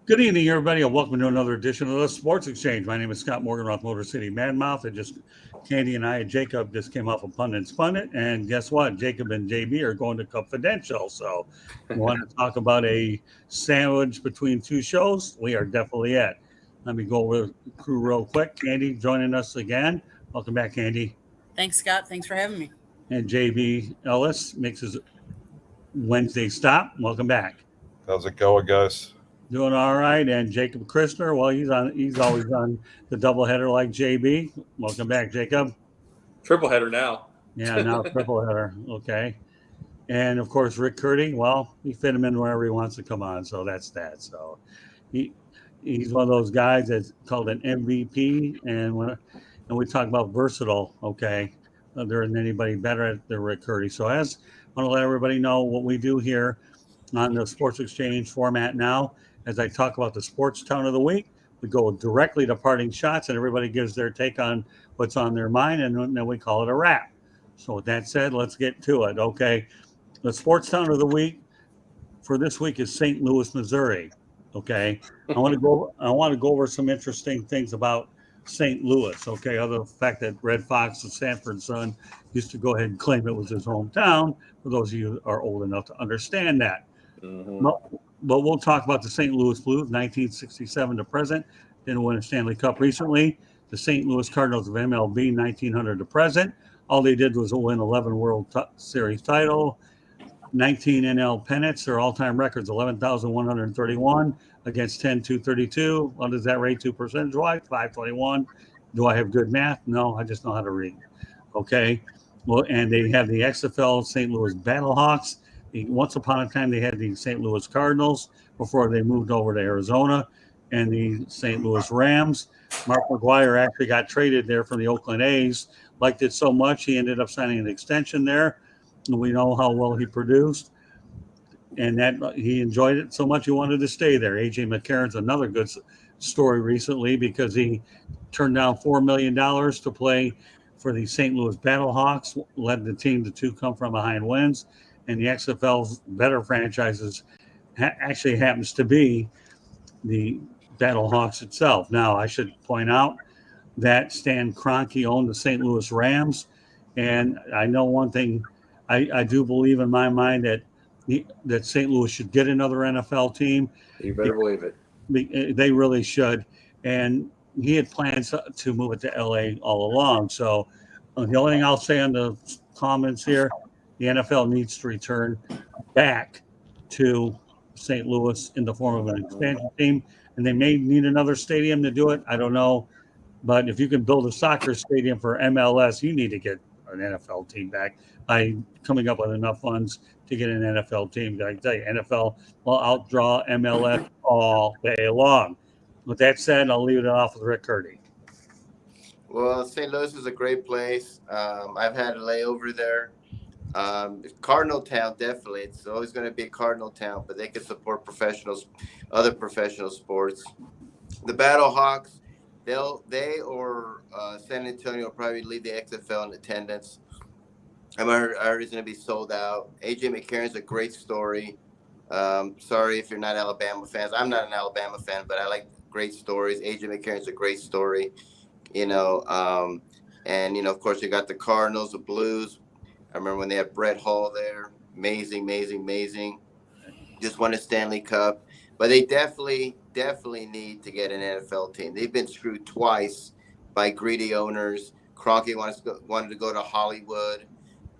Good evening, everybody, and welcome to another edition of the Sports Exchange. My name is Scott Morganroth, Motor City Madmouth. And just Candy and I and Jacob just came off of Pun and Spun It. And guess what? Jacob and JB are going to Confidential. So, you want to talk about a sandwich between two shows? We are definitely it. Let me go over the crew real quick. Candy joining us again. Welcome back, Candy. Thanks, Scott. Thanks for having me. And JB Ellis makes his Wednesday stop. Welcome back. How's it going, guys? Doing all right. And Jacob Christner, well, he's always on the doubleheader like JB. Welcome back, Jacob. Triple header now. Yeah, now triple header. Okay. And of course, Rick Curdy, well, he fit him in wherever he wants to come on. So that's that. So he he's one of those guys that's called an MVP. And we talk about versatile, okay. There isn't anybody better than Rick Curdy. So as I want to let everybody know what we do here on the Sports Exchange format now. As I talk about the sports town of the week, we go directly to parting shots and everybody gives their take on what's on their mind, and then we call it a wrap. So with that said, let's get to it. Okay. The sports town of the week for this week is St. Louis, Missouri. Okay. I want to go over some interesting things about St. Louis. Okay. Other than the fact that Red Fox, the Sanford Sun, used to go ahead and claim it was his hometown, for those of you who are old enough to understand that. Mm-hmm. But we'll talk about the St. Louis Blues, 1967 to present. Didn't win a Stanley Cup recently. The St. Louis Cardinals of MLB, 1900 to present. All they did was win 11 World Series title, 19 NL pennants. Their all-time records, 11,131 against 10,232. What does that rate to percentage-wise? 521. Do I have good math? No, I just know how to read. Okay. Well, and they have the XFL St. Louis Battlehawks. Once upon a time, they had the St. Louis Cardinals before they moved over to Arizona, and the St. Louis Rams. Mark McGwire actually got traded there from the Oakland A's. Liked it so much, he ended up signing an extension there. And we know how well he produced, and that he enjoyed it so much he wanted to stay there. A.J. McCarron's another good story recently because he turned down $4 million to play for the St. Louis Battlehawks, led the team to 2 come-from-behind wins. And the XFL's better franchises actually happens to be the Battlehawks itself. Now, I should point out that Stan Kroenke owned the St. Louis Rams. And I know one thing, I do believe in my mind that St. Louis should get another NFL team. You better believe it. They really should. And he had plans to move it to LA all along. So the only thing I'll say on the comments here, the NFL needs to return back to St. Louis in the form of an expansion team, and they may need another stadium to do it. I don't know. But if you can build a soccer stadium for MLS, you need to get an NFL team back by coming up with enough funds to get an NFL team. I tell you, NFL will outdraw MLS all day long. With that said, I'll leave it off with Rick Curdy. Well, St. Louis is a great place. I've had a layover there. Cardinal town, definitely. It's always going to be a Cardinal town, but they can support other professional sports. The Battlehawks, they or San Antonio will probably lead the XFL in attendance. I heard it's going to be sold out. A.J. McCarron's a great story. Sorry if you're not Alabama fans. I'm not an Alabama fan, but I like great stories. A.J. McCarron's a great story, and, of course, you got the Cardinals, the Blues. I remember when they had Brett Hall there. Amazing. Just won a Stanley Cup. But they definitely need to get an NFL team. They've been screwed twice by greedy owners. Kroenke wanted to go to Hollywood.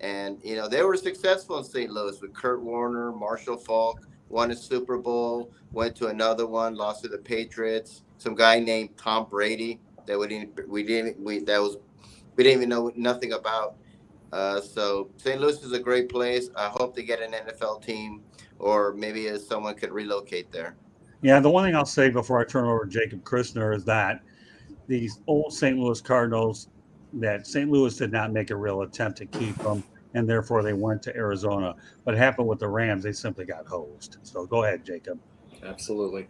And, they were successful in St. Louis with Kurt Warner, Marshall Faulk, won a Super Bowl, went to another one, lost to the Patriots. Some guy named Tom Brady that we didn't even know nothing about. So St. Louis is a great place. I hope they get an NFL team, or maybe someone could relocate there. Yeah, the one thing I'll say before I turn over to Jacob Christner is that these old St. Louis Cardinals, that St. Louis did not make a real attempt to keep them, and therefore they went to Arizona. What happened with the Rams, they simply got hosed. So go ahead, Jacob. Absolutely.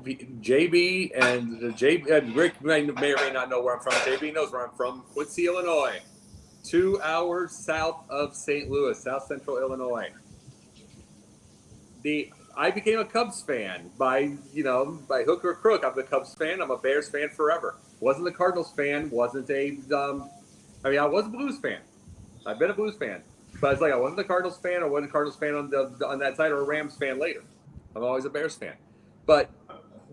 JB and Rick may or may not know where I'm from. JB knows where I'm from. Quincy, Illinois. 2 hours south of St. Louis, South Central Illinois. I became a Cubs fan by hook or crook. I'm a Cubs fan. I'm a Bears fan forever. Wasn't a Cardinals fan. Wasn't a I was a Blues fan. I've been a Blues fan, but it's like I wasn't a Cardinals fan. I wasn't a Cardinals fan on that side, or a Rams fan later. I'm always a Bears fan. But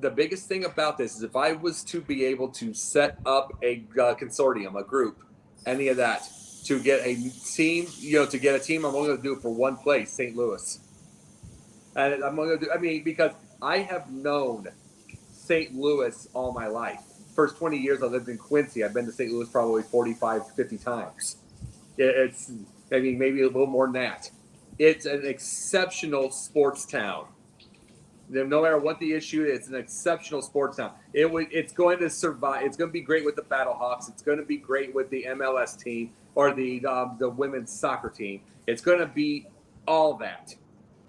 the biggest thing about this is if I was to be able to set up a consortium, a group, any of that, to get a team, I'm only going to do it for one place, St. Louis. And I'm going to do, because I have known St. Louis all my life. First 20 years I lived in Quincy. I've been to St. Louis probably 45, 50 times. It's maybe a little more than that. It's an exceptional sports town. No matter what the issue is, it's an exceptional sports town. It's going to survive. It's going to be great with the Battlehawks. It's going to be great with the MLS team or the women's soccer team. It's going to be all that.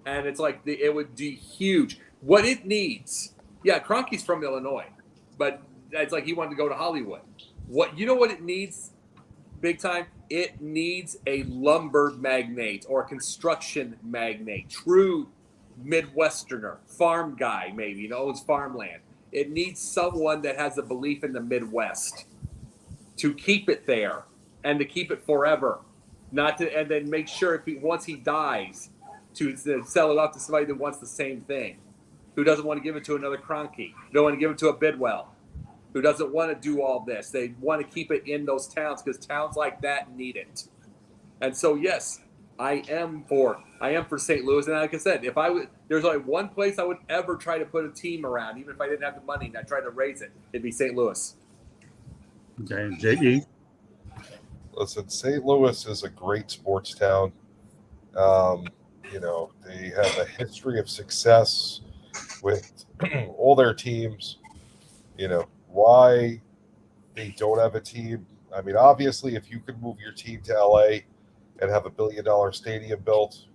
And it's like it would be huge. What it needs, Kroenke's from Illinois, but it's like he wanted to go to Hollywood. What it needs, big time? It needs a lumber magnate or a construction magnate, true Midwesterner, farm guy, maybe, owns farmland. It needs someone that has a belief in the Midwest to keep it there and to keep it forever, and then make sure once he dies, to sell it off to somebody that wants the same thing, who doesn't want to give it to another Kroenke, don't want to give it to a Bidwell, who doesn't want to do all this. They want to keep it in those towns because towns like that need it. And so, yes, I am for St. Louis. And like I said, there's only one place I would ever try to put a team around, even if I didn't have the money and I tried to raise it, it'd be St. Louis. Okay, JE. Listen, St. Louis is a great sports town. They have a history of success with all their teams. Why they don't have a team. Obviously, if you could move your team to LA and have $1 billion stadium built,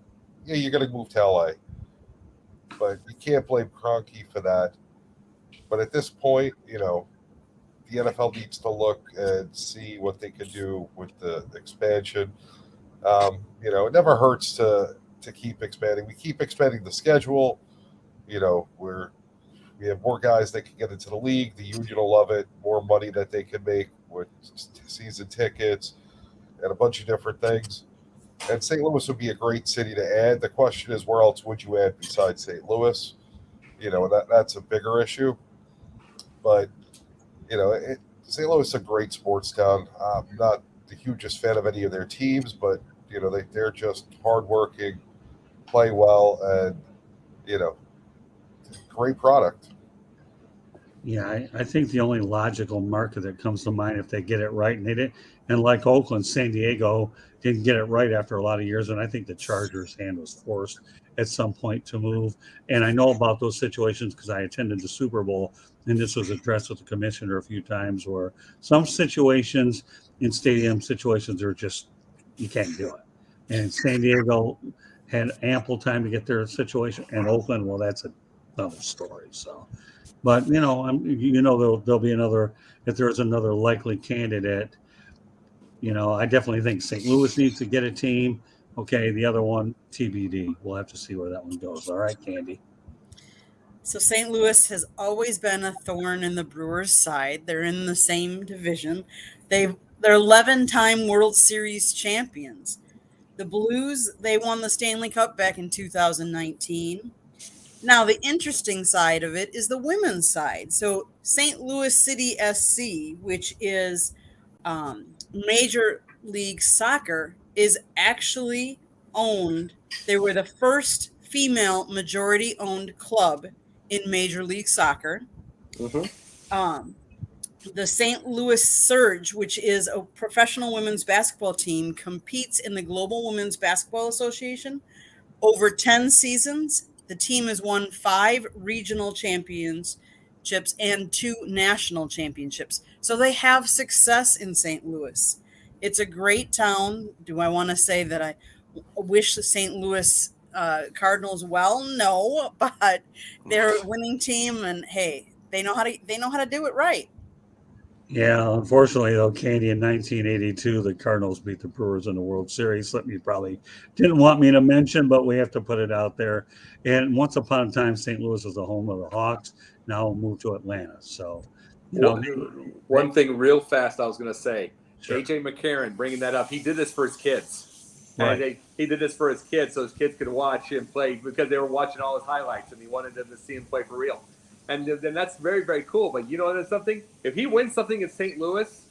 you're going to move to LA. But you can't blame Kroenke for that. But at this point, the NFL needs to look and see what they can do with the expansion. It never hurts to keep expanding. We keep expanding the schedule. We have more guys that can get into the league. The union will love it. More money that they can make with season tickets and a bunch of different things. And St. Louis would be a great city to add. The question is, where else would you add besides St. Louis? And that's a bigger issue. But, St. Louis is a great sports town. I'm not the hugest fan of any of their teams, but, they're just hardworking, play well, and, great product. Yeah, I think the only logical market that comes to mind if they get it right, and like Oakland, San Diego didn't get it right after a lot of years, and I think the Chargers' hand was forced at some point to move. And I know about those situations because I attended the Super Bowl, and this was addressed with the commissioner a few times, where some situations in stadium situations are just you can't do it. And San Diego had ample time to get their situation, and Oakland, well, that's another story. So. But, there'll be another, if there's another likely candidate, I definitely think St. Louis needs to get a team. Okay, the other one, TBD. We'll have to see where that one goes. All right, Candy. So St. Louis has always been a thorn in the Brewers' side. They're in the same division. They're 11-time World Series champions. The Blues, they won the Stanley Cup back in 2019. Now, the interesting side of it is the women's side. So St. Louis City SC, which is Major League Soccer, is actually owned. They were the first female majority-owned club in Major League Soccer. Mm-hmm. The St. Louis Surge, which is a professional women's basketball team, competes in the Global Women's Basketball Association. Over 10 seasons, the team has won 5 regional championships and 2 national championships. So they have success in St. Louis. It's a great town. Do I want to say that I wish the St. Louis Cardinals well? No, but they're a winning team, and hey, they know how to do it right. Yeah, unfortunately, though, Candy, in 1982, the Cardinals beat the Brewers in the World Series. Something you probably didn't want me to mention, but we have to put it out there. And once upon a time, St. Louis was the home of the Hawks. Now moved to Atlanta. So, you know, One thing real fast I was going to say, Sure. AJ McCarron bringing that up. He did this for his kids. Right. And he did this for his kids so his kids could watch him play because they were watching all his highlights and he wanted them to see him play for real. And then that's very, very cool. But you know, there's something. If he wins something in St. Louis,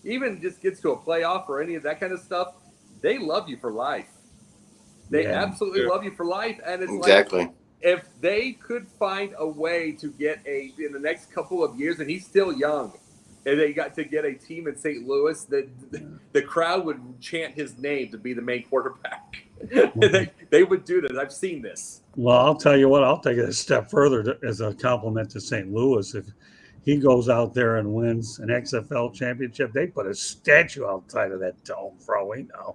even just gets to a playoff or any of that kind of stuff, they love you for life. They Yeah. absolutely Yeah. love you for life. And it's Exactly. like, if they could find a way to get in the next couple of years, and he's still young, and they got to get a team in St. Louis, that the crowd would chant his name to be the main quarterback. they would do this. I've seen this. Well, I'll tell you what, I'll take it a step further as a compliment to St. Louis. If he goes out there and wins an XFL championship, they put a statue outside of that dome for all we know.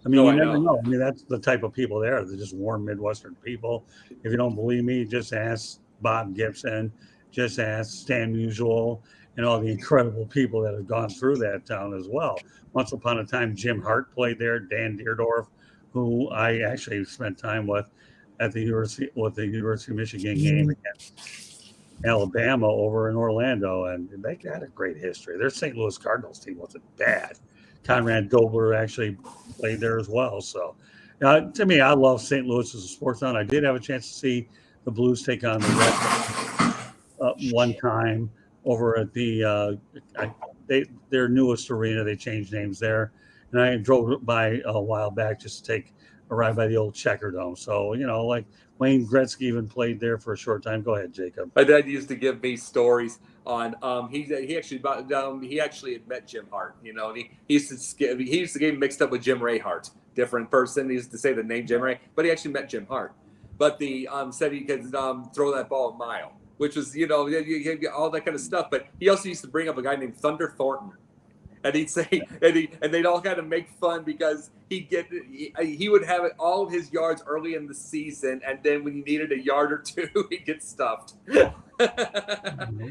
I mean, No, you I never know. know. I mean, that's the type of people they are. They're just warm Midwestern people. If you don't believe me, just ask Bob Gibson, just ask Stan Musial, and all the incredible people that have gone through that town as well. Once upon a time, Jim Hart played there, Dan Deerdorf, who I actually spent time with at the University of Michigan game against Alabama over in Orlando, and they had a great history. Their St. Louis Cardinals team wasn't bad. Conrad Dobler actually played there as well. So, to me, I love St. Louis as a sports town. I did have a chance to see the Blues take on the Red one time over at their newest arena. They changed names there, and I drove by a while back just to take a ride by the old Checker Dome. So, you know, like Wayne Gretzky even played there for a short time. Go ahead, Jacob. My dad used to give me stories on he actually had met Jim Hart, you know, and he used to get him mixed up with Jim Ray Hart, different person. He used to say the name Jim Ray, but he actually met Jim Hart. But the said he could throw that ball a mile, which was, you know, all that kind of stuff. But he also used to bring up a guy named Thunder Thornton. And he'd say, and they'd all kind of make fun because he would have all of his yards early in the season, and then when he needed a yard or two, he'd get stuffed.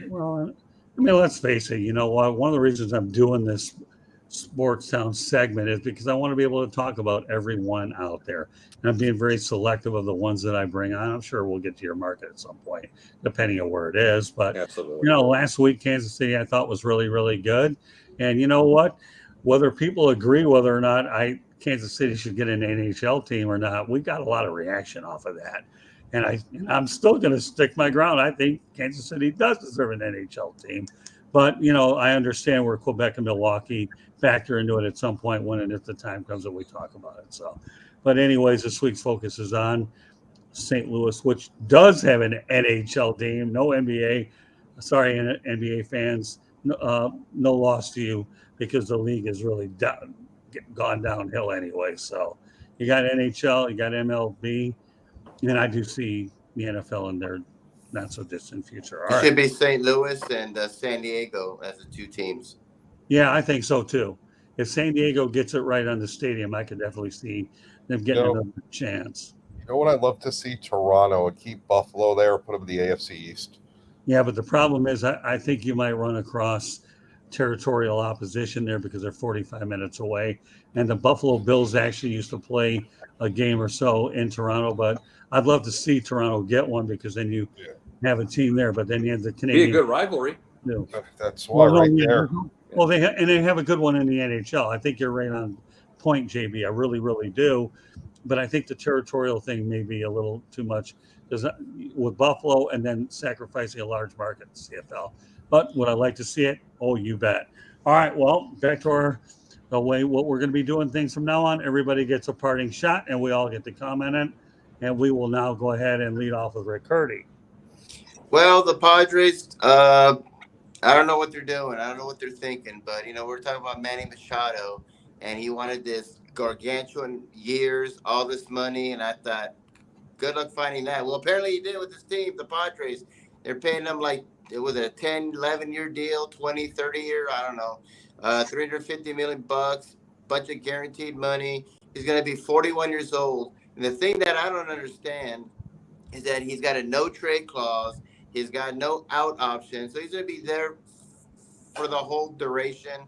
Well, I mean, let's face it. You know what? One of the reasons I'm doing this Sports Town segment is because I want to be able to talk about everyone out there, and I'm being very selective of the ones that I bring on. I'm sure we'll get to your market at some point, depending on where it is. But Absolutely. you know, last week Kansas City I thought was really, really good. And you know what? Whether people agree whether or not Kansas City should get an NHL team or not, we got a lot of reaction off of that. And I'm still going to stick my ground. I think Kansas City does deserve an NHL team. But, you know, I understand where Quebec and Milwaukee factor into it at some point when and if the time comes that we talk about it. So, but anyways, this week's focus is on St. Louis, which does have an NHL team. No NBA. Sorry, NBA fans. No loss to you because the league has really gone downhill anyway. So you got NHL, you got MLB, and I do see the NFL in their not so distant future. All It should right. be St. Louis and San Diego as the two teams. Yeah, I think so too. If San Diego gets it right on the stadium, I could definitely see them getting another chance. You know what I'd love to see? Toronto and keep Buffalo there, put them in the AFC East. Yeah, but the problem is I think you might run across territorial opposition there because they're 45 minutes away. And the Buffalo Bills actually used to play a game or so in Toronto, but I'd love to see Toronto get one because then you have a team there, but then you have the Canadian. Be a good rivalry. Too. That's why there. Well, they have a good one in the NHL. I think you're right on point, JB. I really, really do. But I think the territorial thing may be a little too much with Buffalo and then sacrificing a large market in CFL. But would I like to see it? Oh, you bet. All right. Well, back to the way what we're going to be doing things from now on. Everybody gets a parting shot, and we all get to comment on it. And we will now go ahead and lead off with Rick Curdy. Well, the Padres, I don't know what they're doing. I don't know what they're thinking. But, you know, we're talking about Manny Machado, and he wanted this gargantuan years, all this money, and I thought, good luck finding that. Well, apparently he did with his team, the Padres. They're paying him like it was a 10, 11-year deal, 20, 30-year, I don't know, $350 million, bunch of guaranteed money. He's going to be 41 years old. And the thing that I don't understand is that he's got a no-trade clause. He's got no out option. So he's going to be there for the whole duration.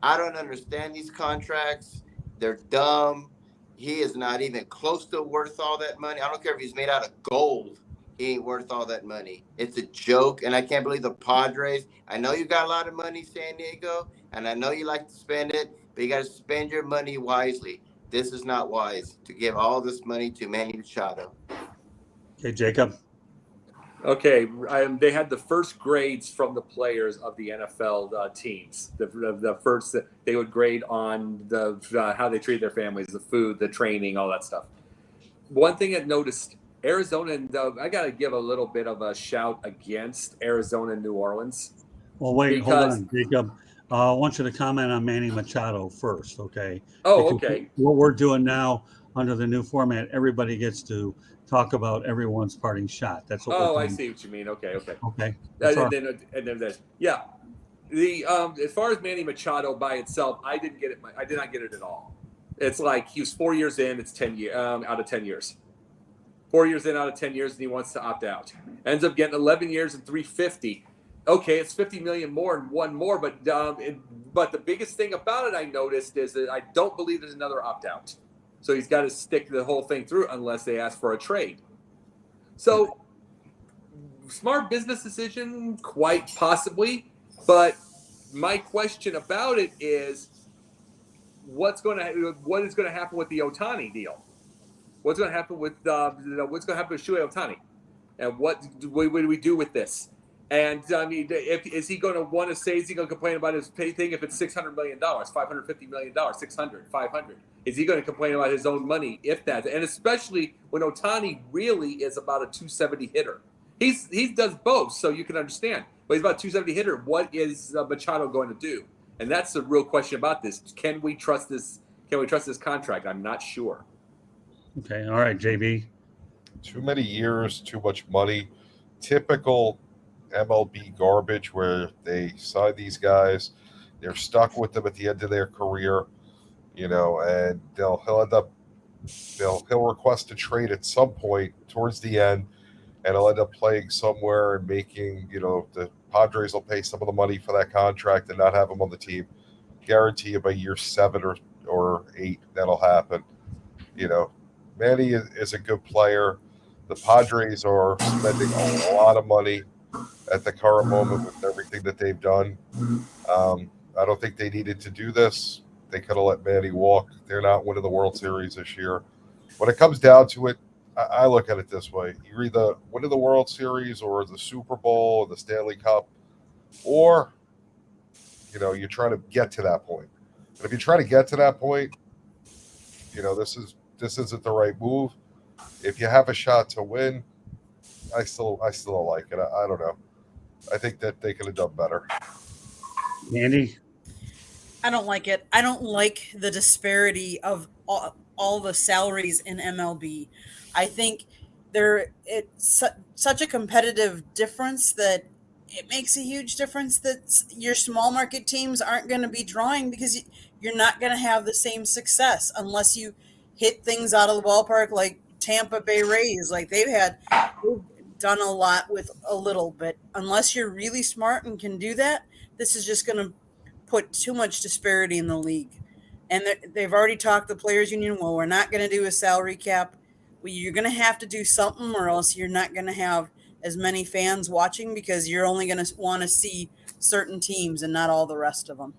I don't understand these contracts. They're dumb. He is not even close to worth all that money. I don't care if he's made out of gold. He ain't worth all that money. It's a joke, and I can't believe the Padres. I know you got a lot of money, San Diego, and I know you like to spend it, but you got to spend your money wisely. This is not wise to give all this money to Manny Machado. Okay, Jacob. Okay, they had the first grades from the players of the NFL teams. The first they would grade on the how they treat their families, the food, the training, all that stuff. One thing I noticed, Arizona, and I got to give a little bit of a shout against Arizona and New Orleans. Well, wait, hold Because- on, Jacob. I want you to comment on Manny Machado first, okay? Oh, Because okay. what we're doing now under the new format, everybody gets to talk about everyone's parting shot. That's what Oh, we're I doing. see what you mean. Okay. Okay. That's all right. And then there's the as far as Manny Machado by itself, I did not get it at all. It's like he was 4 years in. It's 10 years out of 10 years. 4 years in out of 10 years, and he wants to opt out. Ends up getting 11 years and $350. Okay, it's $50 million more and one more, but the biggest thing about it I noticed is that I don't believe there's another opt out. So he's got to stick the whole thing through unless they ask for a trade. So smart business decision, quite possibly. But my question about it is, what is going to happen with the Ohtani deal? What's going to happen with what's going to happen with Shohei Ohtani? And what do we do with this? And I mean, is he going to want to say? Is he going to complain about his pay thing if it's $600 million, $550 million, 600, 500? Is he going to complain about his own money if that? And especially when Ohtani really is about a 270 hitter. He does both, so you can understand. But he's about a 270 hitter. What is Machado going to do? And that's the real question about this. Can we trust this? Can we trust this contract? I'm not sure. Okay. All right, JB. Too many years, too much money. Typical MLB garbage where they sign these guys, they're stuck with them at the end of their career, and he'll request a trade at some point towards the end, and he'll end up playing somewhere and making, the Padres will pay some of the money for that contract and not have him on the team. Guarantee you by year 7 or 8 that'll happen. Manny is a good player. The Padres are spending a lot of money at the current moment with everything that they've done. I don't think they needed to do this. They could have let Manny walk. They're not winning the World Series this year. When it comes down to it, I look at it this way. You're either winning the World Series or the Super Bowl or the Stanley Cup, or, you're trying to get to that point. And if you're trying to get to that point, this isn't the right move. If you have a shot to win, I still don't like it. I don't know. I think that they could have done better. Andy? I don't like it. I don't like the disparity of all the salaries in MLB. I think it's such a competitive difference that it makes a huge difference that your small market teams aren't going to be drawing because you're not going to have the same success unless you hit things out of the ballpark like Tampa Bay Rays. Like they've done a lot with a little bit. Unless you're really smart and can do that, this is just going to put too much disparity in the league. And they've already talked the players union. Well, we're not going to do a salary cap. Well, you're going to have to do something or else you're not going to have as many fans watching because you're only going to want to see certain teams and not all the rest of them.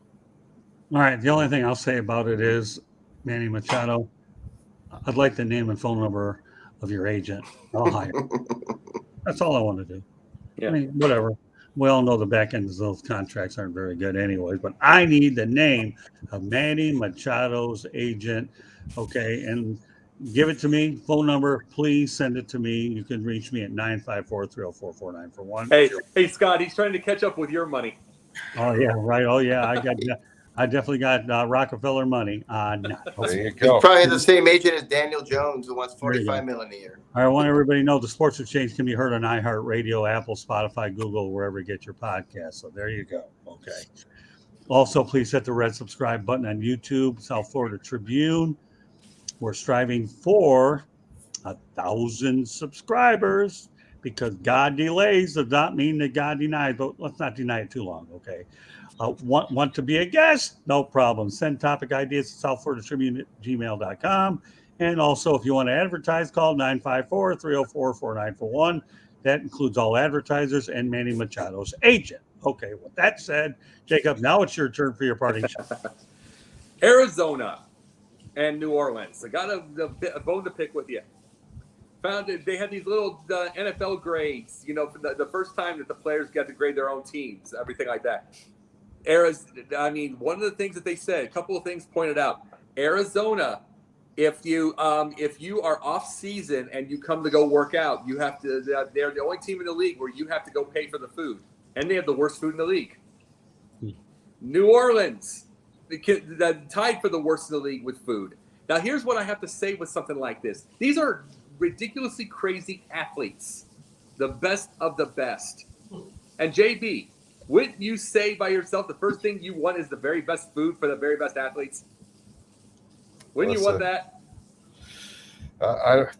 All right. The only thing I'll say about it is, Manny Machado, I'd like the name and phone number of your agent. I'll hire him. That's all I want to do. Yeah. I mean, whatever. We all know the back ends of those contracts aren't very good anyway, but I need the name of Manny Machado's agent. Okay. And give it to me. Phone number, please send it to me. You can reach me at 954-304-4941. Hey, Scott, he's trying to catch up with your money. Oh, yeah. Right. Oh, yeah. I definitely got Rockefeller money. There you go. Probably the same agent as Daniel Jones, who wants $45 million a year. I want everybody to know the Sports Exchange can be heard on iHeartRadio, Apple, Spotify, Google, wherever you get your podcast. So there you go. Okay. Also, please hit the red subscribe button on YouTube, South Florida Tribune. We're striving for 1,000 subscribers because God delays does not mean that God denies, but let's not deny it too long, okay? Want to be a guest? No problem. Send topic ideas to southfloridatribune@gmail.com. And also, if you want to advertise, call 954-304-4941. That includes all advertisers and Manny Machado's agent. Okay, with that said, Jacob, now it's your turn for your parting shot. Arizona and New Orleans. I got a bone to pick with you. Found that they had these little NFL grades, for the first time that the players got to grade their own teams, everything like that. One of the things that they said, a couple of things pointed out. Arizona, if you are off season and you come to go work out, you have to. They're the only team in the league where you have to go pay for the food, and they have the worst food in the league. New Orleans, tied for the worst in the league with food. Now, here's what I have to say with something like this. These are ridiculously crazy athletes, the best of the best. And JB, wouldn't you say by yourself the first thing you want is the very best food for the very best athletes? Wouldn't you want that?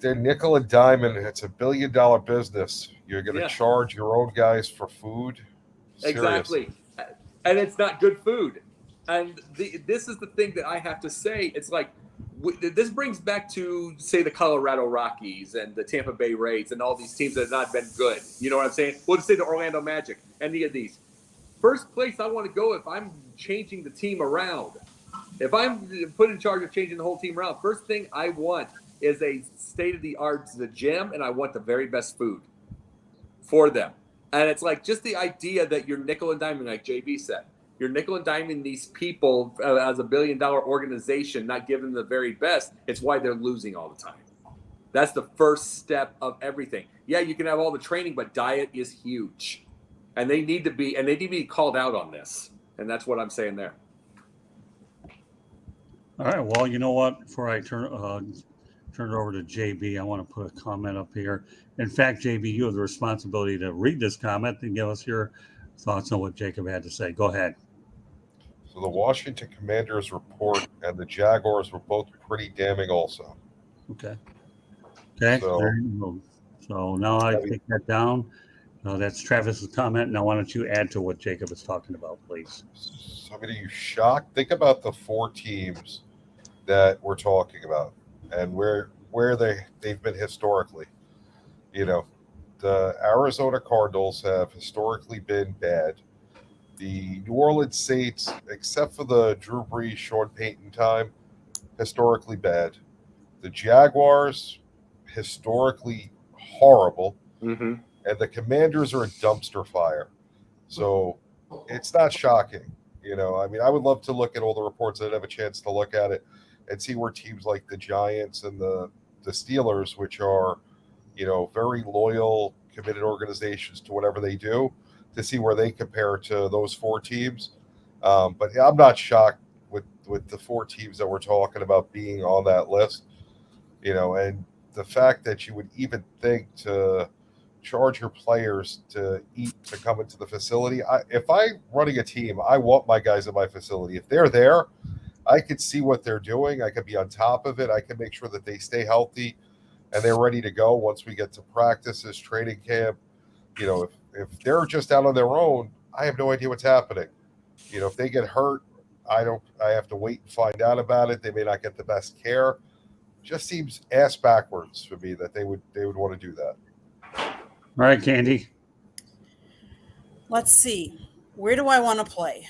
They're nickel and diamond. It's $1 billion business. You're going to charge your own guys for food? Exactly. And it's not good food. And this is the thing that I have to say. It's like, this brings back to, say, the Colorado Rockies and the Tampa Bay Rays and all these teams that have not been good. You know what I'm saying? We'll just say the Orlando Magic, any of these. First place I want to go if I'm changing the team around. If I'm put in charge of changing the whole team around, first thing I want is a state-of-the-art gym, and I want the very best food for them. And it's like just the idea that you're nickel and diamond, like JB said. You're nickel and diming these people as $1 billion organization, not giving them the very best. It's why they're losing all the time. That's the first step of everything. Yeah, you can have all the training, but diet is huge. And they need to be called out on this. And that's what I'm saying there. All right. Well, you know what? Before I turn it over to JB, I want to put a comment up here. In fact, JB, you have the responsibility to read this comment and give us your thoughts on what Jacob had to say. Go ahead. So the Washington Commanders report and the Jaguars were both pretty damning also. Okay. So now I take that down. That's Travis's comment. Now, why don't you add to what Jacob is talking about, please? So, are you shocked? Think about the 4 teams that we're talking about and where they've been historically. The Arizona Cardinals have historically been bad. The New Orleans Saints, except for the Drew Brees, Sean Payton time, historically bad. The Jaguars, historically horrible. Mm-hmm. And the Commanders are a dumpster fire. So it's not shocking. I would love to look at all the reports. I'd have a chance to look at it and see where teams like the Giants and the Steelers, which are, very loyal, committed organizations to whatever they do, to see where they compare to those 4 teams. But I'm not shocked with the 4 teams that we're talking about being on that list, and the fact that you would even think to charge your players to eat to come into the facility. If I'm running a team, I want my guys in my facility. If they're there, I could see what they're doing. I could be on top of it. I can make sure that they stay healthy and they're ready to go once we get to practices, training camp. If they're just out on their own, I have no idea what's happening. If they get hurt, I have to wait and find out about it. They may not get the best care. Just seems ass backwards for me that they would want to do that. All right, Candy. Let's see. Where do I want to play?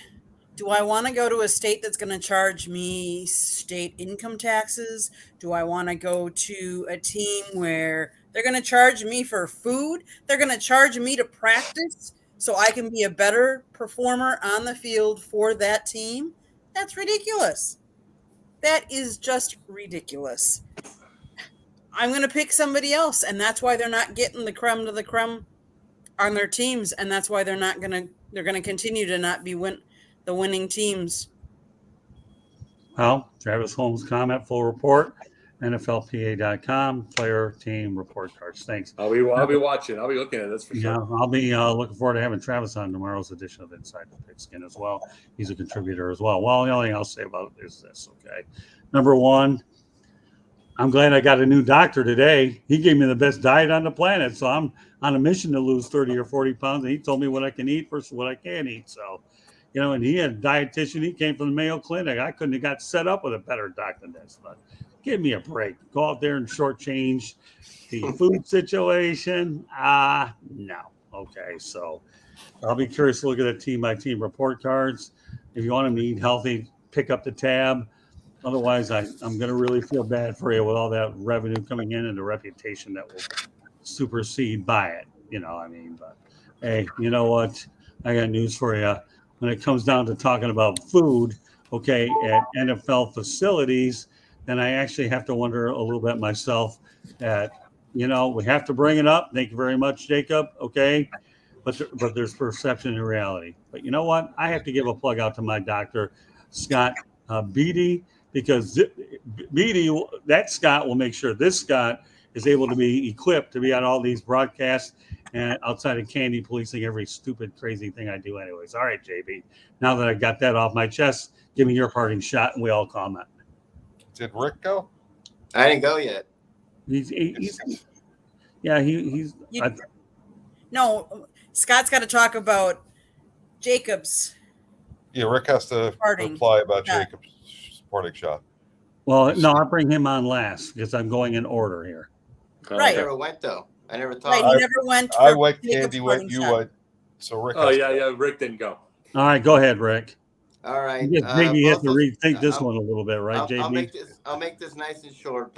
Do I want to go to a state that's going to charge me state income taxes? Do I want to go to a team where they're going to charge me for food? They're going to charge me to practice so I can be a better performer on the field for that team? That's ridiculous. That is just ridiculous. I'm going to pick somebody else, and that's why they're not getting the creme de la creme on their teams, and that's why they're going to continue to not be the winning teams. Well, Travis Holmes' comment, full report, NFLPA.com, player team report cards. Thanks. I'll be watching. I'll be looking at this for sure. Yeah, I'll be looking forward to having Travis on tomorrow's edition of Inside the Pigskin as well. He's a contributor as well. Well, the only thing I'll say about it is this, okay? Number one, I'm glad I got a new doctor today. He gave me the best diet on the planet. So I'm on a mission to lose 30 or 40 pounds. And he told me what I can eat versus what I can't eat. So, and he had a dietitian. He came from the Mayo Clinic. I couldn't have got set up with a better doctor than this. But give me a break. Go out there and shortchange the food situation. No. Okay. So I'll be curious to look at the team by team report cards. If you want them to eat healthy, pick up the tab. Otherwise, I'm going to really feel bad for you with all that revenue coming in and the reputation that will supersede by it. But hey, you know what? I got news for you. When it comes down to talking about food, okay, at NFL facilities, then I actually have to wonder a little bit myself that, we have to bring it up. Thank you very much, Jacob. Okay. But there's perception and reality. But you know what? I have to give a plug out to my doctor, Scott Beatty, because Beatty, that Scott will make sure this Scott is able to be equipped to be on all these broadcasts and outside of candy policing every stupid, crazy thing I do anyways. All right, JB. Now that I got that off my chest, give me your parting shot and we all comment. Did Rick go? I didn't go yet. No, Scott's got to talk about Jacob's. Yeah, Rick has to reply about Jacob's parting shot. Well, no, I'll bring him on last because I'm going in order here. Right. I never went, though. I never thought. Right, he never went. I went, Candy went, you went. So Rick. Rick didn't go. All right, go ahead, Rick. All right. JB has to rethink this one a little bit, right, JB? I'll make this nice and short.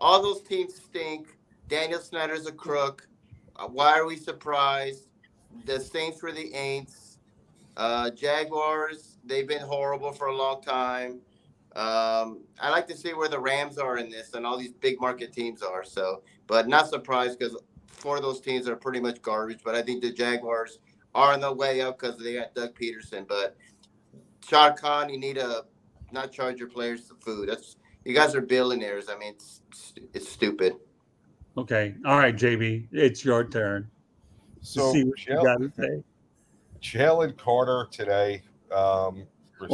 All those teams stink. Daniel Snyder's a crook. Why are we surprised? The Saints were the Aints. Jaguars, they've been horrible for a long time. I like to see where the Rams are in this and all these big market teams are. So, but not surprised because 4 of those teams are pretty much garbage. But I think the Jaguars are on the way up because they got Doug Peterson. But Shad Khan, you need to not charge your players the food. You guys are billionaires. I mean, it's stupid. Okay. All right, JB, it's your turn. So Jalen Carter today. Well,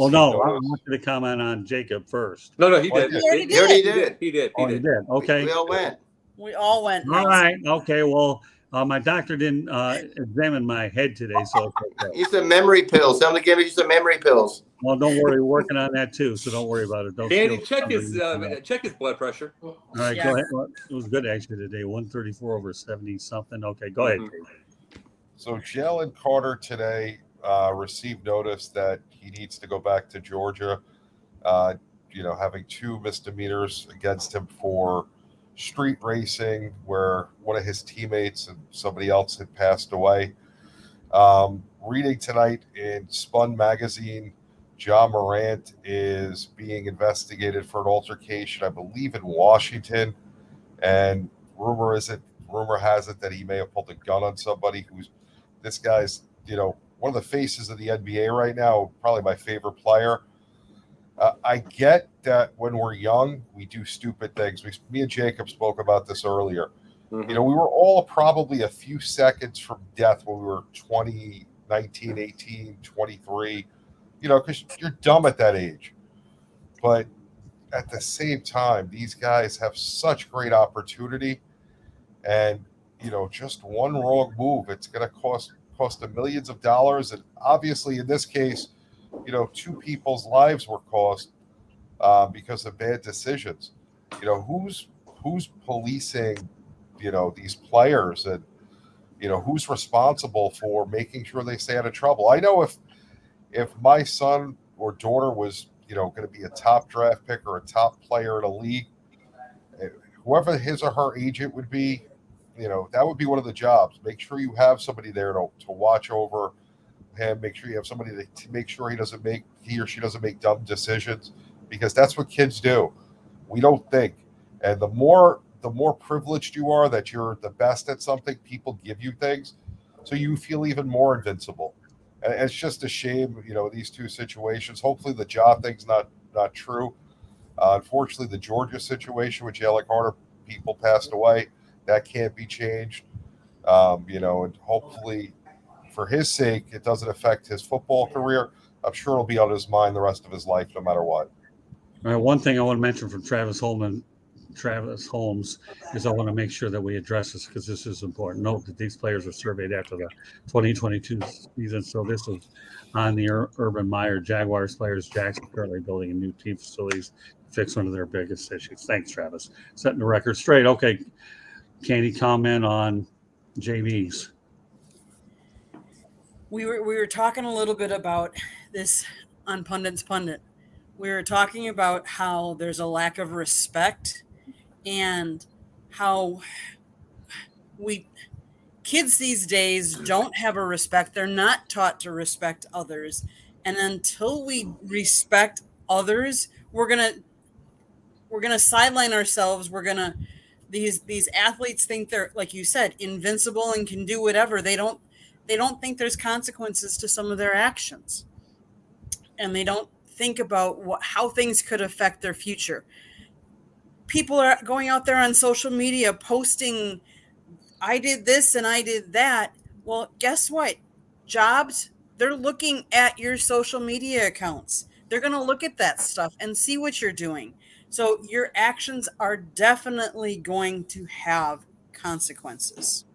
no, I want you to comment on Jacob first. No, he did. He already did. He did. Okay. We all went. All right. Okay. Well, my doctor didn't examine my head today, so it's okay. He's some memory pills. Tell him to give you some memory pills. Well, don't worry. We're working on that too, so don't worry about it. Candy, check his blood pressure. All right, go ahead. Well, it was good actually today. 134/70 something. Okay, go ahead. So Jalen Carter today received notice that he needs to go back to Georgia. Having 2 misdemeanors against him for street racing, where one of his teammates and somebody else had passed away. Reading tonight in Spun Magazine, John Morant is being investigated for an altercation, I believe, in Washington. And rumor has it that he may have pulled a gun on somebody. This guy's, one of the faces of the NBA right now, probably my favorite player. I get that when we're young, we do stupid things. Me and Jacob spoke about this earlier. Mm-hmm. We were all probably a few seconds from death when we were 20, 19, 18, 23, because you're dumb at that age. But at the same time, these guys have such great opportunity. And, just one wrong move, it's going to cost them millions of dollars. And obviously, in this case, 2 people's lives were cost because of bad decisions. Who's policing, these players, and who's responsible for making sure they stay out of trouble? I know if my son or daughter was, going to be a top draft pick or a top player in a league, whoever his or her agent would be, that would be one of the jobs. Make sure you have somebody there to watch over him. Make sure you have somebody to make sure he or she doesn't make dumb decisions, because that's what kids do. We don't think. And the more privileged you are, that you're the best at something, people give you things, so you feel even more invincible. And it's just a shame, these 2 situations. Hopefully the jaw thing's not true. Unfortunately, the Georgia situation with Jalen Carter, people passed away. That can't be changed. And hopefully for his sake, it doesn't affect his football career. I'm sure it'll be on his mind the rest of his life, no matter what. All right, one thing I want to mention from Travis Holman Travis Holmes is I want to make sure that we address this because this is important. Note that these players were surveyed after the 2022 season. So this is on the Urban Meyer Jaguars players. Jackson currently building a new team facilities to fix one of their biggest issues. Thanks, Travis. Setting the record straight. Okay. Candy, comment on JVs. We were talking a little bit about this on Pundit's Pundit. We were talking about how there's a lack of respect and how kids these days don't have a respect. They're not taught to respect others. And until we respect others, we're gonna sideline ourselves. These athletes think they're, like you said, invincible and can do whatever. They don't think there's consequences to some of their actions. And they don't think about how things could affect their future. People are going out there on social media posting, I did this and I did that. Well, guess what? Jobs, they're looking at your social media accounts. They're going to look at that stuff and see what you're doing. So your actions are definitely going to have consequences.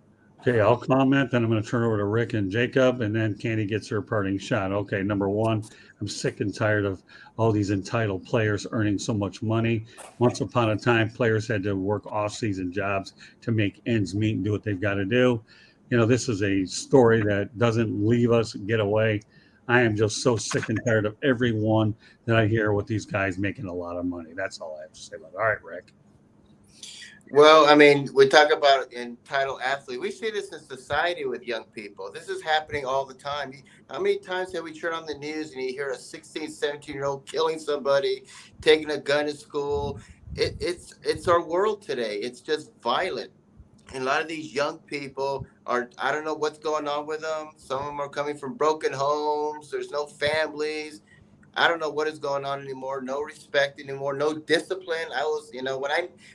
Okay, I'll comment, then I'm going to turn over to Rick and Jacob, and then Candy gets her parting shot. Okay, number one, I'm sick and tired of all these entitled players earning so much money. Once upon a time, players had to work off-season jobs to make ends meet and do what they've got to do. You know, this is a story that doesn't leave us get away. I am just so sick and tired of everyone that I hear with these guys making a lot of money. That's all I have to say about it. All right, Rick. Well, I mean, we talk about entitled athlete. We see this in society with young people. This is happening all the time. How many times have we turned on the news and you hear a 16, 17-year-old killing somebody, taking a gun to school? It's our world today. It's just violent. And a lot of these young people I don't know what's going on with them. Some of them are coming from broken homes. There's no families. I don't know what is going on anymore. No respect anymore. No discipline. I was,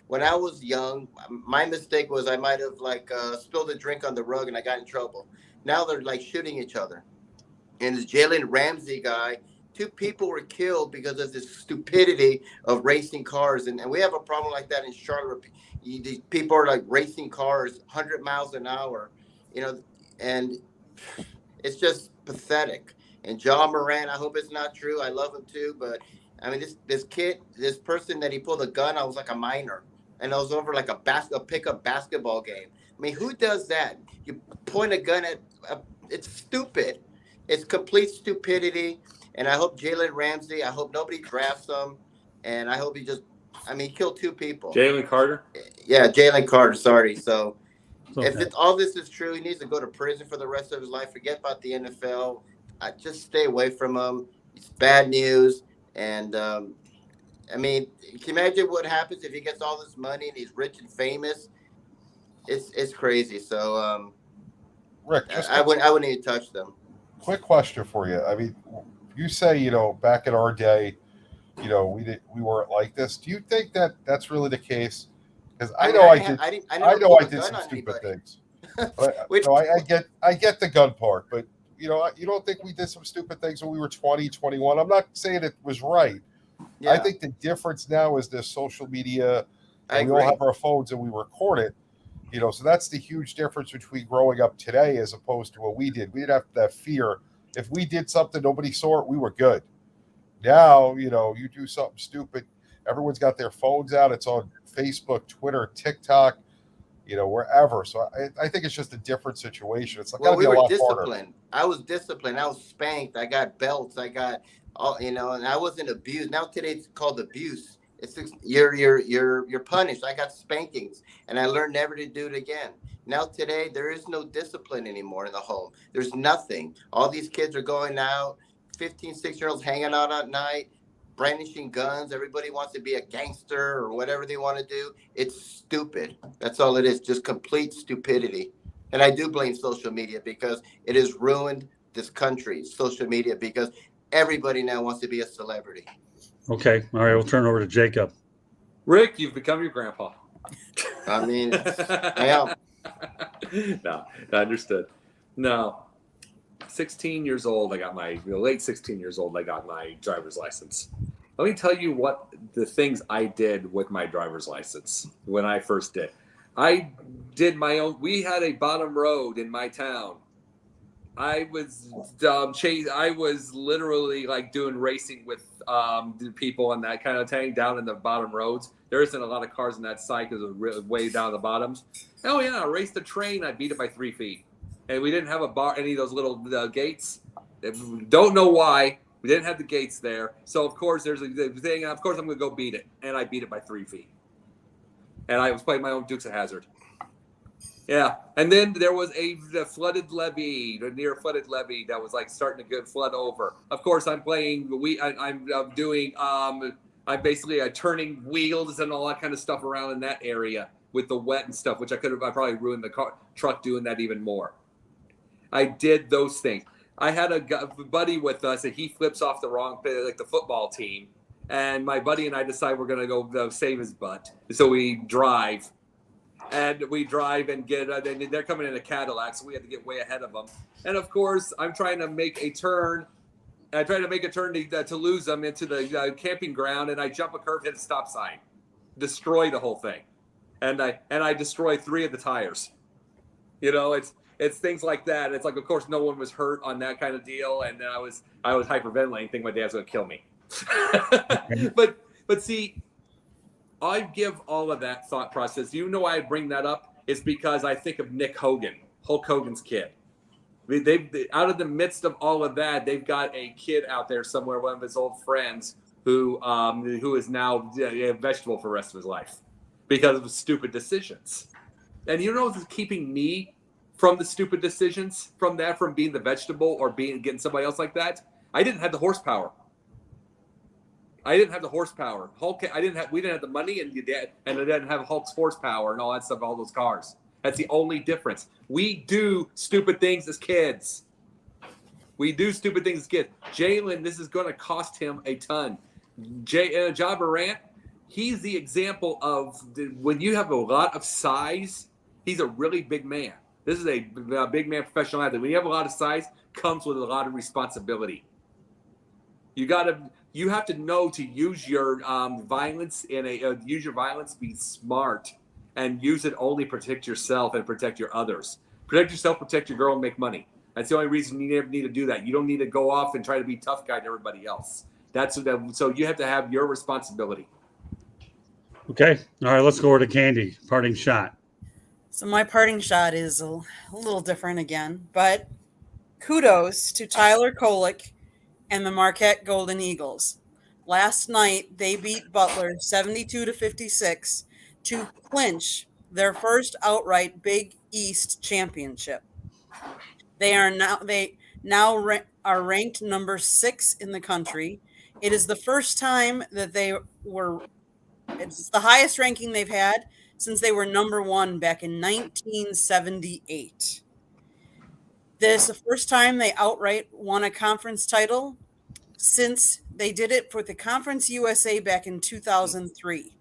when I was young, my mistake was I might have spilled a drink on the rug and I got in trouble. Now they're like shooting each other. And this Jalen Ramsey guy, 2 people were killed because of this stupidity of racing cars. And we have a problem like that in Charlotte. These people are like racing cars 100 miles an hour, and it's just pathetic. And John Moran, I hope it's not true. I love him too, but I mean, this person that he pulled a gun, I was like a minor, and I was over like a pickup basketball game. I mean, who does that? You point a gun at, it's stupid. It's complete stupidity. And I hope Jalen Ramsey, I hope nobody drafts him, and I hope he killed 2 people. Jalen Carter? Yeah, Jalen Carter. Sorry. So Okay. if all this is true, he needs to go to prison for the rest of his life. Forget about the NFL. Just stay away from him. It's bad news. And, can you imagine what happens if he gets all this money and he's rich and famous? It's crazy. So Rick, I wouldn't even touch them. quick question for you. I mean, you say, back in our day, we weren't like this. Do you think that that's really the case? Because I know I did some stupid things. But, I get the gun part, but you don't think we did some stupid things when we were 20, 21? I'm not saying it was right. Yeah. I think the difference now is this social media. We all have our phones and we record it. So that's the huge difference between growing up today as opposed to what we did. We didn't have that fear. If we did something, nobody saw it, we were good. Now, you do something stupid, everyone's got their phones out. It's on Facebook, Twitter, TikTok, wherever. So I think it's just a different situation. It's got to be a lot disciplined. harder. I was disciplined. I was spanked. I got belts. I got all, and I wasn't abused. Now today it's called abuse. It's you're punished. I got spankings, and I learned never to do it again. Now today there is no discipline anymore in the home. There's nothing. All these kids are going out, 15, 16-year-olds hanging out at night, brandishing guns. Everybody wants to be a gangster or whatever they want to do. It's stupid. That's all it is. Just complete stupidity. And I do blame social media because it has ruined this country, social media, because everybody now wants to be a celebrity. Okay. All right. We'll turn it over to Jacob. Rick, you've become your grandpa. I mean, I am. No, understood. No. 16 years old, late 16 years old, I got my driver's license. Let me tell you what the things I did with my driver's license when I first did. I did my own. We had a bottom road in my town. I was I was literally like doing racing with people and that kind of thing down in the bottom roads. There isn't a lot of cars on that side because it was really way down the bottoms. Oh yeah, I raced the train. I beat it by 3 feet, and we didn't have any of those little gates. Don't know why. We didn't have the gates there. So, of course, there's a thing. Of course, I'm going to go beat it. And I beat it by 3 feet. And I was playing my own Dukes of Hazzard. Yeah. And then there was a flooded levee, a near flooded levee that was like starting to get flood over. Of course, I'm playing. I'm doing. I'm basically turning wheels and all that kind of stuff around in that area with the wet and stuff, which I probably ruined the truck doing that even more. I did those things. I had a buddy with us, and he flips off the wrong, like the football team. And my buddy and I decide we're going to go save his butt. So we drive. And we drive and they're coming in a Cadillac, so we had to get way ahead of them. And, of course, I'm trying to make a turn. I try to make a turn to lose them into the camping ground, and I jump a curve, hit a stop sign. Destroy the whole thing. And I destroy 3 of the tires. You know, it's things like that. It's like, of course, no one was hurt on that kind of deal, and I was hyperventilating, thinking my dad's going to kill me. but see, I give all of that thought process. You know why I bring that up? It's because I think of Nick Hogan, Hulk Hogan's kid. They out of the midst of all of that, they've got a kid out there somewhere, one of his old friends, who is now a vegetable for the rest of his life because of stupid decisions. And you know what's keeping me from the stupid decisions, from being the vegetable or getting somebody else like that? I didn't have the horsepower. We didn't have the money, and I didn't have Hulk's horsepower and all that stuff, all those cars. That's the only difference. We do stupid things as kids. Jalen, this is going to cost him a ton. Ja Morant, he's the example of when you have a lot of size, he's a really big man. This is a big man professional athlete. When you have a lot of size, comes with a lot of responsibility. You have to know to use your violence be smart, and use it only to protect yourself and protect your others. Protect yourself, protect your girl, and make money. That's the only reason you never need to do that. You don't need to go off and try to be tough guy to everybody else. So you have to have your responsibility. Okay. All right. Let's go over to Candy. Parting shot. So my parting shot is a little different again, but kudos to Tyler Kolek and the Marquette Golden Eagles. Last night, they beat Butler 72-56 to clinch their first outright Big East championship. They are now ranked number 6 in the country. It is the first time that it's the highest ranking they've had since they were number 1 back in 1978. This is the first time they outright won a conference title since they did it for the Conference USA back in 2003.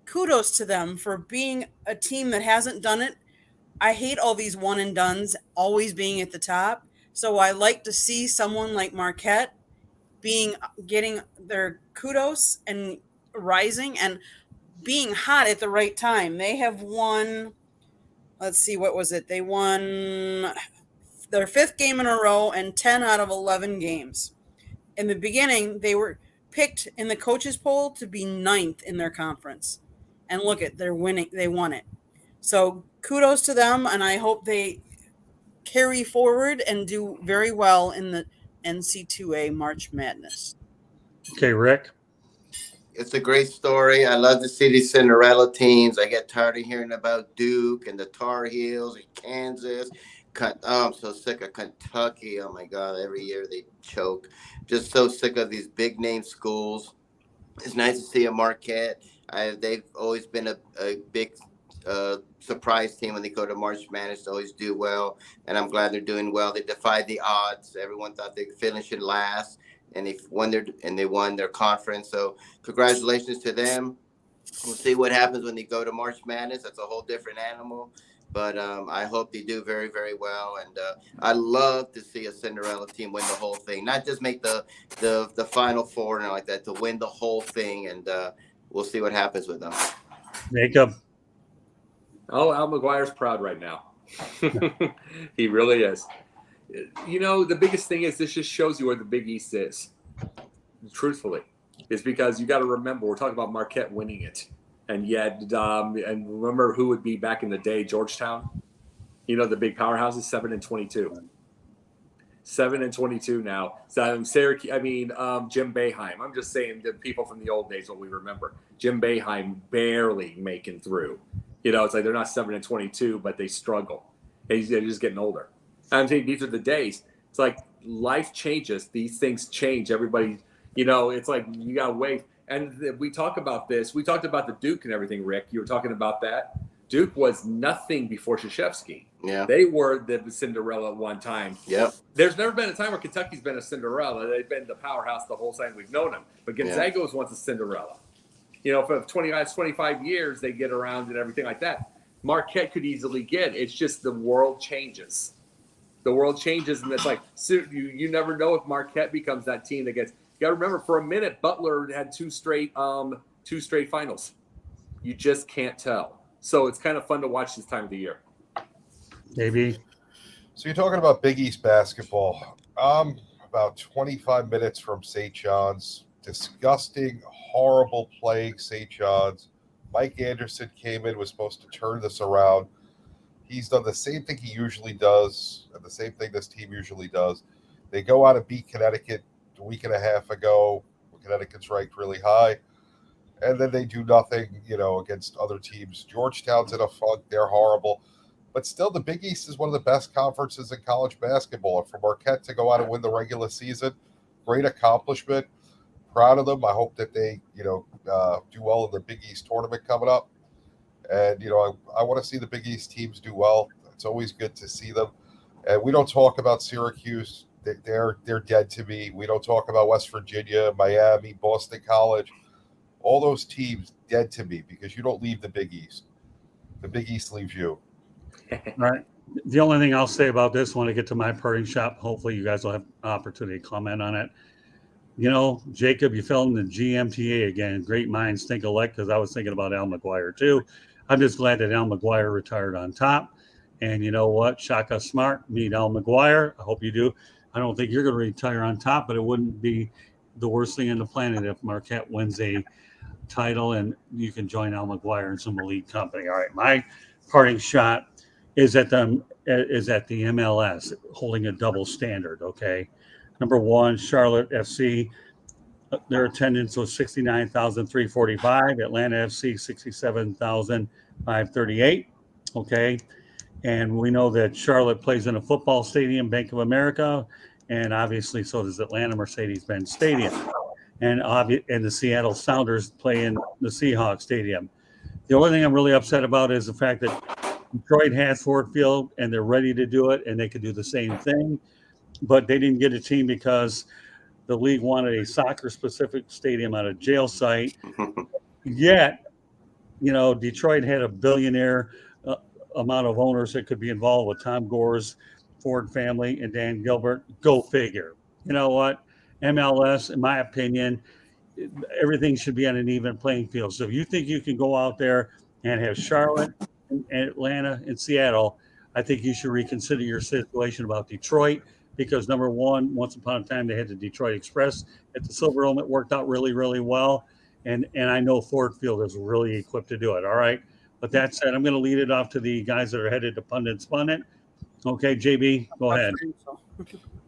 Kudos to them for being a team that hasn't done it. I hate all these one and dones always being at the top. So I like to see someone like Marquette getting their kudos and rising and being hot at the right time. They have won, let's see, what was it? They won their 5th game in a row and 10 out of 11 games. In the beginning, they were picked in the coaches poll to be 9th in their conference. And look at, they're winning. They won it. So kudos to them, and I hope they carry forward and do very well in the NC2A March Madness. Okay, Rick. It's a great story. I love to see these Cinderella teams. I get tired of hearing about Duke and the Tar Heels and Kansas. I'm so sick of Kentucky. Oh, my God. Every year they choke. Just so sick of these big-name schools. It's nice to see a Marquette. They've always been a big surprise team when they go to March Madness. They always do well, and I'm glad they're doing well. They defied the odds. Everyone thought they'd finish in last, and they won their conference. So congratulations to them. We'll see what happens when they go to March Madness. That's a whole different animal. but I hope they do very, very well. And I love to see a Cinderella team win the whole thing, not just make the Final Four and like that, to win the whole thing. And we'll see what happens with them. Jacob. Oh, Al McGuire's proud right now. He really is. You know, the biggest thing is this just shows you where the Big East is. Truthfully, is because you got to remember we're talking about Marquette winning it, and yet and remember who would be back in the day, Georgetown. You know, the big powerhouses, 7-22. 7-22 now. So Syracuse, Jim Boeheim. I'm just saying the people from the old days, what we remember. Jim Boeheim barely making through. You know, it's like they're not 7-22, but they struggle. They're just getting older. I'm saying these are the days. It's like life changes. These things change. Everybody, you know, it's like you got to wait. And we talk about this. We talked about the Duke and everything, Rick. You were talking about that. Duke was nothing before Krzyzewski. Yeah. They were the Cinderella at one time. Yep. There's never been a time where Kentucky's been a Cinderella. They've been the powerhouse the whole time we've known them. But Gonzaga was once a Cinderella. You know, for 25 years, they get around and everything like that. Marquette could easily get. It's just the world changes. The world changes, and it's like you never know if Marquette becomes that team that gets. You got to remember, for a minute, Butler had two straight finals. You just can't tell. So it's kind of fun to watch this time of the year. Maybe. So you're talking about Big East basketball. About 25 minutes from St. John's. Disgusting, horrible playing St. John's. Mike Anderson came in, was supposed to turn this around. He's done the same thing he usually does, and the same thing this team usually does. They go out and beat Connecticut a week and a half ago. Connecticut's ranked really high. And then they do nothing, you know, against other teams. Georgetown's in a funk. They're horrible. But still, the Big East is one of the best conferences in college basketball. And for Marquette to go out and win the regular season, great accomplishment. Proud of them. I hope that they, you know, do well in the Big East tournament coming up. And, you know, I want to see the Big East teams do well. It's always good to see them. And we don't talk about Syracuse. They're dead to me. We don't talk about West Virginia, Miami, Boston College. All those teams dead to me because you don't leave the Big East. The Big East leaves you. All right. The only thing I'll say about this, when I get to my parting shot, hopefully you guys will have an opportunity to comment on it. You know, Jacob, you fell in the GMTA again. Great minds think alike, because I was thinking about Al McGuire too. I'm just glad that Al McGuire retired on top. And you know what? Shaka Smart, meet Al McGuire. I hope you do. I don't think you're going to retire on top, but it wouldn't be the worst thing in the planet if Marquette wins a title and you can join Al McGuire in some elite company. All right, my parting shot is at the MLS, holding a double standard. Okay, number one, Charlotte FC. Their attendance was 69,345. Atlanta FC 67,538. Okay, and we know that Charlotte plays in a football stadium, Bank of America, and obviously so does Atlanta Mercedes-Benz Stadium. And the Seattle Sounders play in the Seahawks Stadium. The only thing I'm really upset about is the fact that Detroit has Ford Field and they're ready to do it, and they could do the same thing, but they didn't get a team because the league wanted a soccer-specific stadium on a jail site. Yet, you know, Detroit had a billionaire amount of owners that could be involved with Tom Gore's Ford family and Dan Gilbert. Go figure. You know what? MLS, in my opinion, everything should be on an even playing field. So if you think you can go out there and have Charlotte and Atlanta and Seattle, I think you should reconsider your situation about Detroit, because number one, once upon a time they had the Detroit Express at the Silver Dome. It worked out really, really well. And I know Ford Field is really equipped to do it. All right. But that said, I'm going to lead it off to the guys that are headed to Pundit Spun It. Okay, JB, go ahead.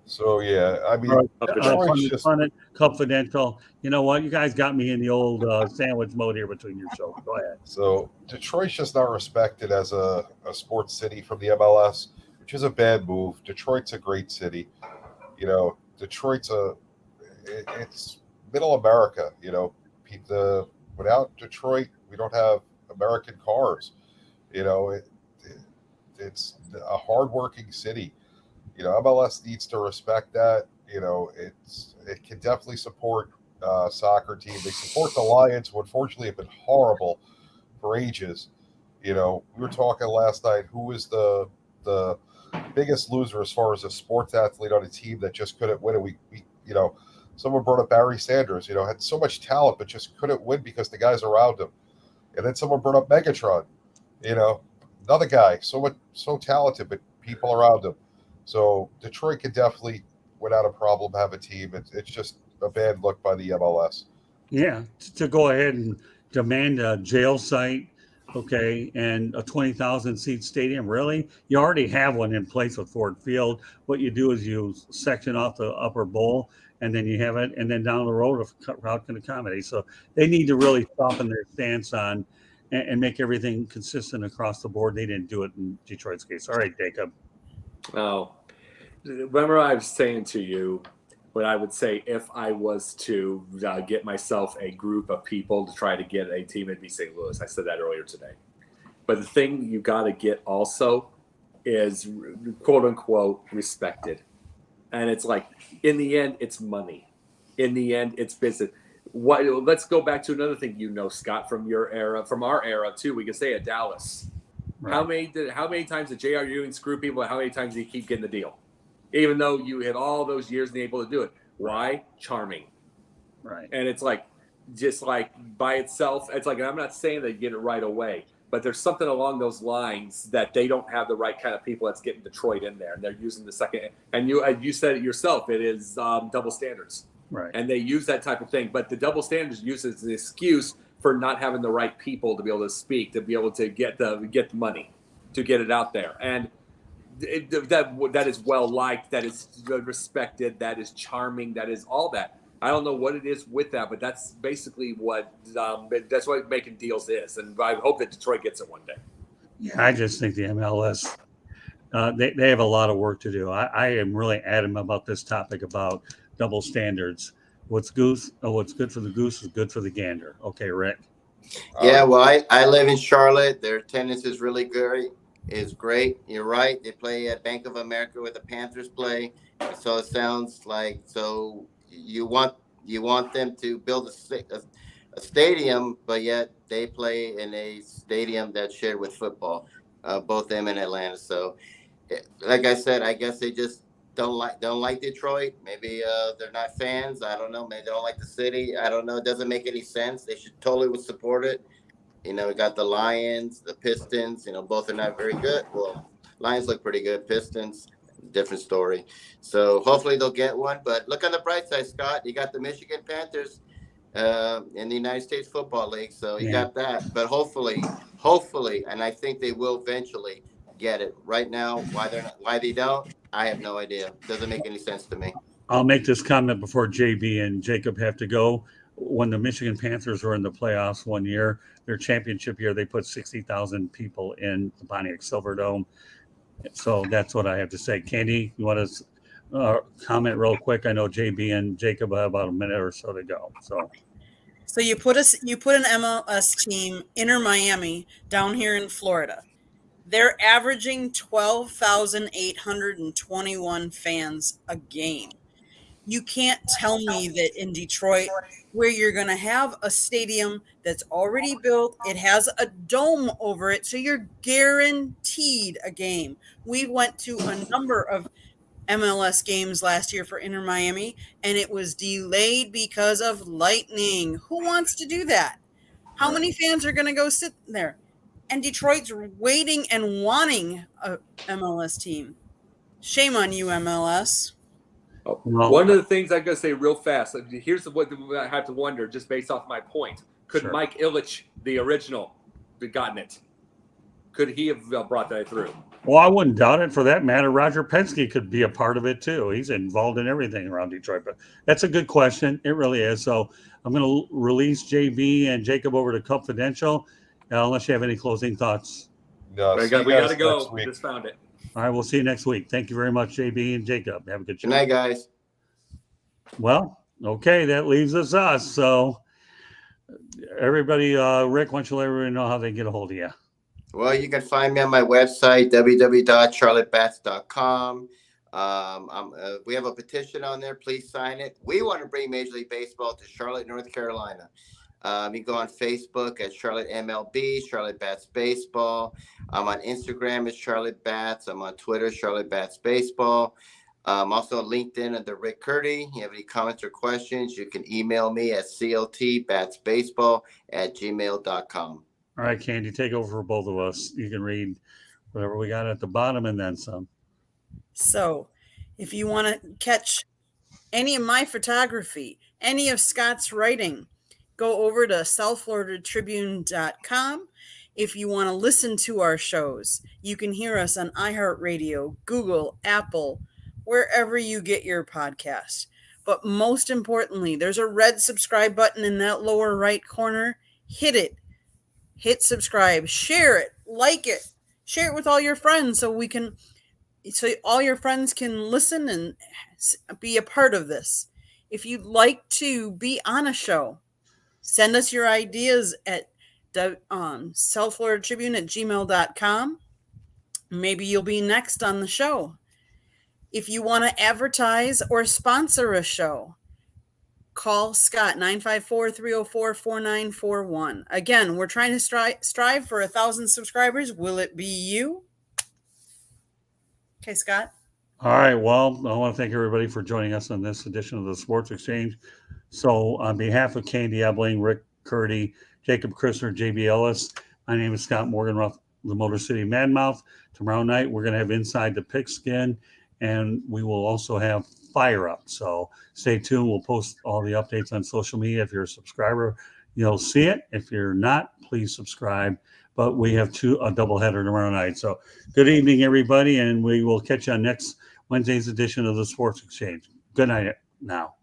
So, yeah, I mean, Pundit, Confidential. You know what? You guys got me in the old sandwich mode here between your shows. Go ahead. So Detroit's just not respected as a sports city from the MLS, which is a bad move. Detroit's a great city. You know, Detroit's it's middle America. You know, without Detroit, we don't have American cars. You know, it's a hardworking city. You know, MLS needs to respect that. You know, it can definitely support soccer team. They support the Lions, who unfortunately have been horrible for ages. You know, we were talking last night. Who was the biggest loser as far as a sports athlete on a team that just couldn't win? And we you know, someone brought up Barry Sanders. You know, had so much talent but just couldn't win because the guys around him. And then someone brought up Megatron. You know, another guy, so talented, but people around him. So Detroit could definitely, without a problem, have a team. It's just a bad look by the MLS. Yeah, to go ahead and demand a jail site, okay, and a 20,000 seat stadium. Really, you already have one in place with Ford Field. What you do is you section off the upper bowl, and then you have it, and then down the road a route can accommodate. So they need to really soften their stance on and make everything consistent across the board. They didn't do it in Detroit's case. All right, Jacob. Oh, remember I was saying to you what I would say if I was to get myself a group of people to try to get a team, it'd be St. Louis. I said that earlier today. But the thing you got to get also is quote unquote respected. And it's like, in the end, it's money. In the end, it's business. Let's go back to another thing, Scott, from your era, from our era too. We can say at Dallas. Right. How many times did J.R. Ewing screw people? How many times did he keep getting the deal? Even though you had all those years and able to do it. Why? Charming. Right. And it's like, just like by itself, it's like, I'm not saying they get it right away, but there's something along those lines that they don't have the right kind of people that's getting Detroit in there. And they're using the second. And you said it yourself, it is double standards. Right. And they use that type of thing. But the double standards use as an excuse for not having the right people to be able to speak, to be able to get the money, to get it out there. And that is well liked, that is respected, that is charming, that is all that. I don't know what it is with that, but that's basically that's what making deals is, and I hope that Detroit gets it one day. Yeah, I just think the MLS they have a lot of work to do. I am really adamant about this topic about double standards. What's good for the goose is good for the gander. Okay, Rick. Yeah, well, I live in Charlotte. Their attendance is really great. Is great. You're right. They play at Bank of America where the Panthers play. So it sounds like you want them to build a stadium, but yet they play in a stadium that's shared with football, both them and Atlanta. So, like I said, I guess they just don't like Detroit. Maybe they're not fans. I don't know. Maybe they don't like the city. I don't know. It doesn't make any sense. They should totally support it. We got the Lions, the Pistons. Both are not very good. Well, Lions look pretty good. Pistons, different story. So hopefully they'll get one. But look on the bright side, Scott. You got the Michigan Panthers in the United States Football League. So you got that. But hopefully, and I think they will eventually get it. Right now, why they don't, I have no idea. Doesn't make any sense to me. I'll make this comment before JB and Jacob have to go. When the Michigan Panthers were in the playoffs one year, their championship year, they put 60,000 people in the Pontiac Silverdome. So that's what I have to say. Candy, you want to comment real quick? I know JB and Jacob have about a minute or so to go. So you put an MLS team, Inter Miami, down here in Florida. They're averaging 12,821 fans a game. You can't tell me that in Detroit, where you're going to have a stadium that's already built, it has a dome over it, so you're guaranteed a game. We went to a number of MLS games last year for Inter Miami, and it was delayed because of lightning. Who wants to do that? How many fans are going to go sit there? And Detroit's waiting and wanting a MLS team. Shame on you, MLS. One of the things I'm going to say real fast, here's what I have to wonder, just based off my point. Could Mike Ilitch, the original, have gotten it? Could he have brought that through? Well, I wouldn't doubt it. For that matter, Roger Penske could be a part of it too. He's involved in everything around Detroit. But that's a good question. It really is. So I'm going to release JB and Jacob over to Confidential, unless you have any closing thoughts. No, we got to go. We just found it. All right, we'll see you next week. Thank you very much, JB and Jacob. Have a good show. Good night, guys. Well, okay, that leaves us. So everybody, Rick, why don't you let everybody know how they get a hold of you? Well, you can find me on my website, www.charlottebats.com. We have a petition on there. Please sign it. We want to bring Major League Baseball to Charlotte, North Carolina. You can go on Facebook at Charlotte MLB, Charlotte Bats Baseball. I'm on Instagram as Charlotte Bats. I'm on Twitter, Charlotte Bats Baseball. Also on LinkedIn under Rick Curdy. If you have any comments or questions, you can email me at cltbatsbaseball@gmail.com. All right, Candy, take over for both of us. You can read whatever we got at the bottom and then some. So, if you want to catch any of my photography, any of Scott's writing, go over to southfloridatribune.com. If you want to listen to our shows, you can hear us on iHeartRadio, Google, Apple, wherever you get your podcast. But most importantly, there's a red subscribe button in that lower right corner. Hit it. Hit subscribe. Share it. Like it. Share it with all your friends so all your friends can listen and be a part of this. If you'd like to be on a show, send us your ideas at southfloridatribune@gmail.com. Maybe you'll be next on the show. If you want to advertise or sponsor a show, call Scott 954-304-4941. Again, we're trying to strive for 1,000 subscribers. Will it be you? Okay, Scott. All right. Well, I want to thank everybody for joining us on this edition of the Sports Exchange. So on behalf of Candy Ebling, Rick Curdy, Jacob Christner, JB Ellis, my name is Scott Morganroth, the Motor City Madmouth. Tomorrow night, we're going to have Inside the Pigskin, and we will also have Fire Up. So stay tuned. We'll post all the updates on social media. If you're a subscriber, you'll see it. If you're not, please subscribe. But we have a doubleheader tomorrow night. So good evening, everybody, and we will catch you on next Wednesday's edition of the Sports Exchange. Good night now.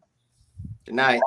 Good night.